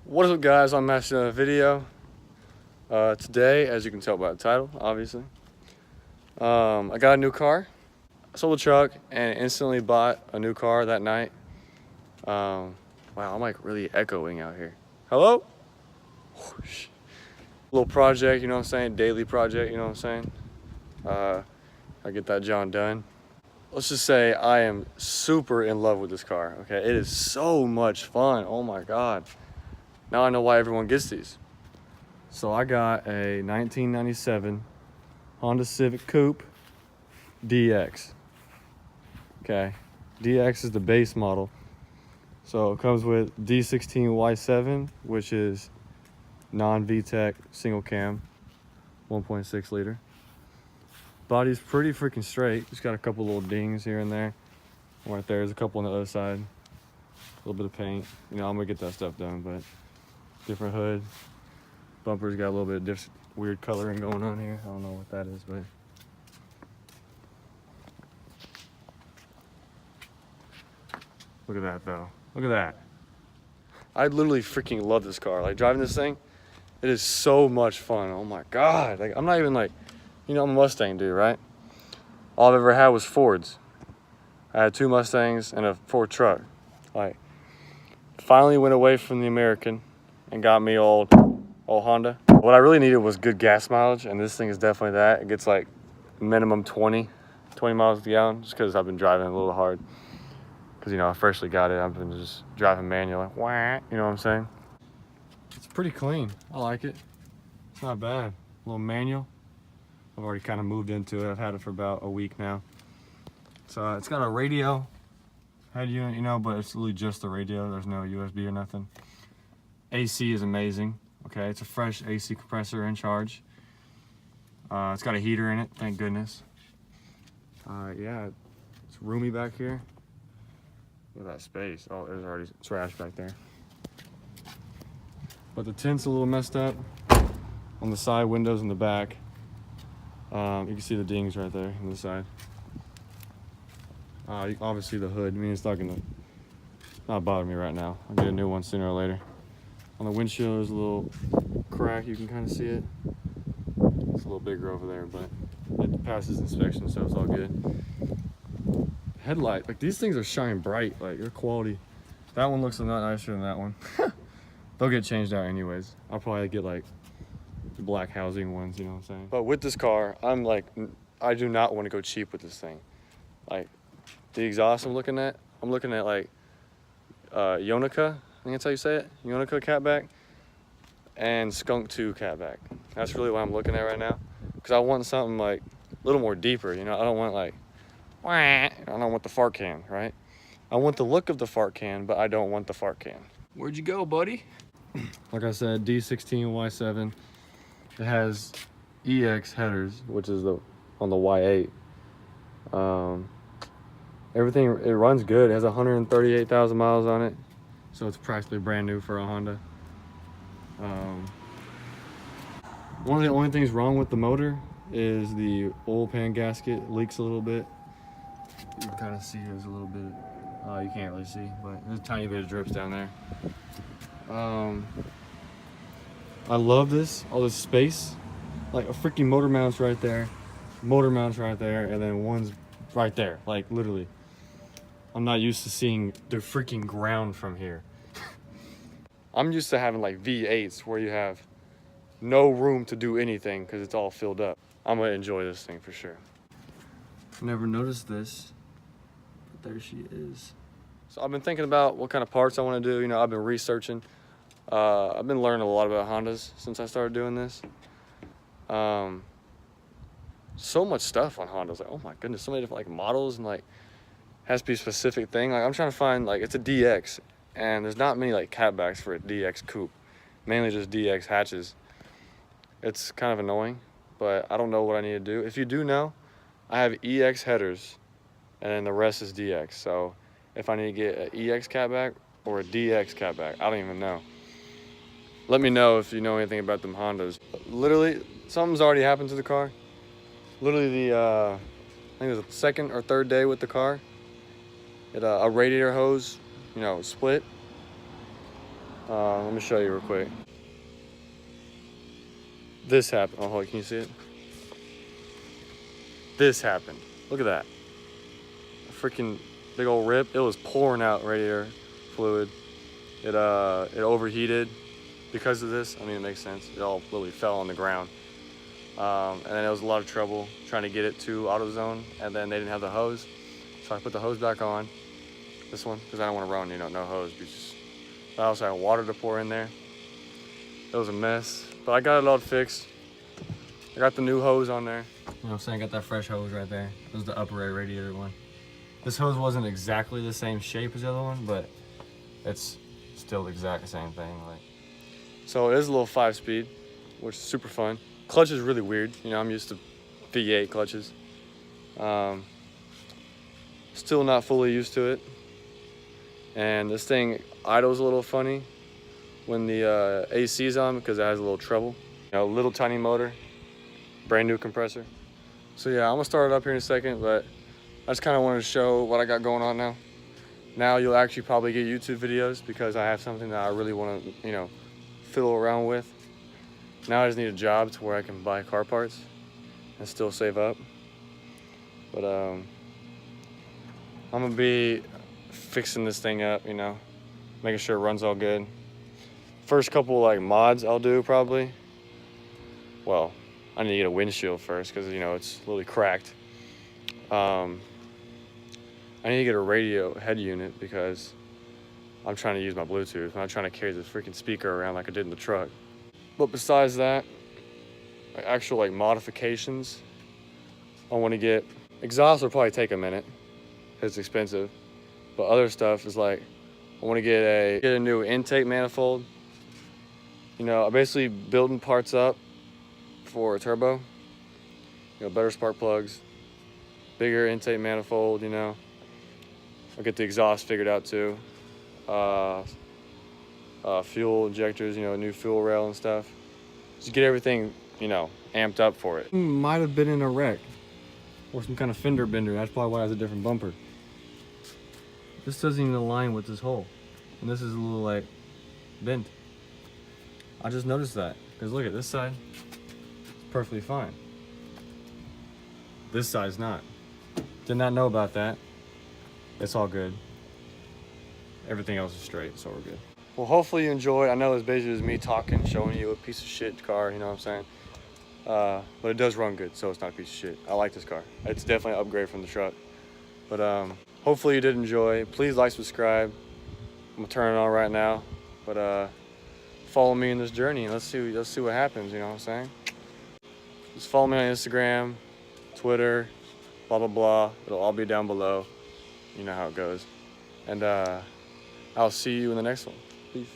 What is up, guys? I'm mashing a video today, as you can tell by the title, obviously. I got a new car. I sold the truck and instantly bought a new car that night. Wow, I'm like really echoing out here. Hello? Whoosh. Little project, you know what I'm saying? Daily project, you know what I'm saying? I get that John done. Let's just say I am super in love with this car, okay? It is so much fun, oh my God. Now I know why everyone gets these. So I got a 1997 Honda Civic Coupe DX. Okay, DX is the base model. So it comes with D16Y7, which is non-VTEC single cam, 1.6 liter. Body's pretty freaking straight. Just got a couple little dings here and there. Right there's a couple on the other side. A little bit of paint. You know, I'm gonna get that stuff done, but different hood. Bumper's got a little bit of weird coloring going on here. I don't know what that is, but look at that though. Look at that. I literally freaking love this car. Like driving this thing, it is so much fun. Oh my God. Like I'm not even like, you know, I'm a Mustang dude, right? All I've ever had was Fords. I had 2 Mustangs and a Ford truck. Like finally went away from the American and got me old Honda. What I really needed was good gas mileage, and this thing is definitely that. It gets like minimum 20 miles a gallon, just because I've been driving a little hard. Because, you know, I freshly got it. I've been just driving manual, like, wah, you know what I'm saying? It's pretty clean. I like it. It's not bad. A little manual. I've already kind of moved into it. I've had it for about a week now. So it's got a radio head unit, you know, but it's really just the radio. There's no USB or nothing. AC is amazing. Okay, it's a fresh AC compressor in charge. It's got a heater in it, thank goodness. Yeah, it's roomy back here. Look at that space. Oh, there's already trash back there. But the tint's a little messed up on the side windows in the back. You can see the dings right there on the side. Obviously the hood, I mean, it's not bother me right now. I'll get a new one sooner or later. On the windshield, there's a little crack. You can kind of see it. It's a little bigger over there, but it passes inspection, so it's all good. Headlight, like these things are shining bright. Like your quality. That one looks a lot nicer than that one. They'll get changed out anyways. I'll probably get like the black housing ones, you know what I'm saying? But with this car, I'm like, I do not want to go cheap with this thing. Like the exhaust I'm looking at like Yonica. I think that's how you say it. Yonica catback and Skunk 2 catback. That's really what I'm looking at right now. Because I want something like a little more deeper, you know? I don't want like, I don't want the fart can, right? I want the look of the fart can, but I don't want the fart can. Where'd you go, buddy? Like I said, D16Y7. It has EX headers, which is on the Y8. Everything, it runs good. It has 138,000 miles on it. So it's practically brand new for a Honda. One of the only things wrong with the motor is the oil pan gasket leaks a little bit. You can kind of see there's a little bit, you can't really see, but there's a tiny bit of drips down there. I love all this space. Like a freaking motor mount's right there, and then one's right there, like literally. I'm not used to seeing the freaking ground from here. I'm used to having like V8s where you have no room to do anything because it's all filled up. I'm gonna enjoy this thing for sure. Never noticed this, but there she is. So I've been thinking about what kind of parts I want to do. You know, I've been researching. I've been learning a lot about Hondas since I started doing this. So much stuff on Hondas. Like, oh my goodness, so many different like models and like has to be a specific thing. Like I'm trying to find like it's a DX. And there's not many like catbacks for a DX coupe, mainly just DX hatches. It's kind of annoying, but I don't know what I need to do. If you do know, I have EX headers, and then the rest is DX. So if I need to get an EX catback or a DX catback, I don't even know. Let me know if you know anything about them Hondas. Literally, something's already happened to the car. Literally I think it was the 2nd or 3rd day with the car. A radiator hose, you know, split. Let me show you real quick. This happened. Oh, hold on, can you see it? This happened. Look at that. A freaking big old rip. It was pouring out radiator fluid. It overheated because of this. I mean, it makes sense. It all literally fell on the ground. And then it was a lot of trouble trying to get it to AutoZone, and then they didn't have the hose. So I put the hose back on, this one, because I don't want to run, no hose. Because I also had water to pour in there. It was a mess, but I got it all fixed. I got the new hose on there. You know what I'm saying? I got that fresh hose right there. It was the upper air radiator one. This hose wasn't exactly the same shape as the other one, but it's still the exact same thing. So it is a little 5-speed, which is super fun. Clutch is really weird. I'm used to V8 clutches. Still not fully used to it. And this thing idles a little funny when the AC is on because it has a little treble. Little tiny motor, brand new compressor. So yeah, I'm gonna start it up here in a second, but I just kind of wanted to show what I got going on now. Now you'll actually probably get YouTube videos because I have something that I really want to, fiddle around with. Now I just need a job to where I can buy car parts and still save up. But I'm gonna be fixing this thing up, making sure it runs all good. First couple mods I'll do probably. Well, I need to get a windshield first because it's literally cracked. I need to get a radio head unit because I'm trying to use my Bluetooth. I'm not trying to carry this freaking speaker around like I did in the truck. But besides that, actual modifications, I want to get exhaust will probably take a minute. It's expensive, but other stuff is I want to get a new intake manifold. I'm basically building parts up for a turbo. Better spark plugs, bigger intake manifold. I'll get the exhaust figured out too. Fuel injectors, a new fuel rail and stuff. Just get everything, amped up for it. Might have been in a wreck or some kind of fender bender. That's probably why it has a different bumper. This doesn't even align with this hole. And this is a little bent. I just noticed that because look at this side. It's perfectly fine. This side's not. Did not know about that. It's all good. Everything else is straight, so we're good. Well, hopefully you enjoyed. I know it's basically just me talking, showing you a piece of shit car, you know what I'm saying? But it does run good, so it's not a piece of shit. I like this car. It's definitely an upgrade from the truck. But hopefully you did enjoy. Please like, subscribe. I'm gonna turn it on right now. But follow me in this journey and let's see what happens, you know what I'm saying? Just follow me on Instagram, Twitter, blah, blah, blah. It'll all be down below. You know how it goes. And I'll see you in the next one. Peace.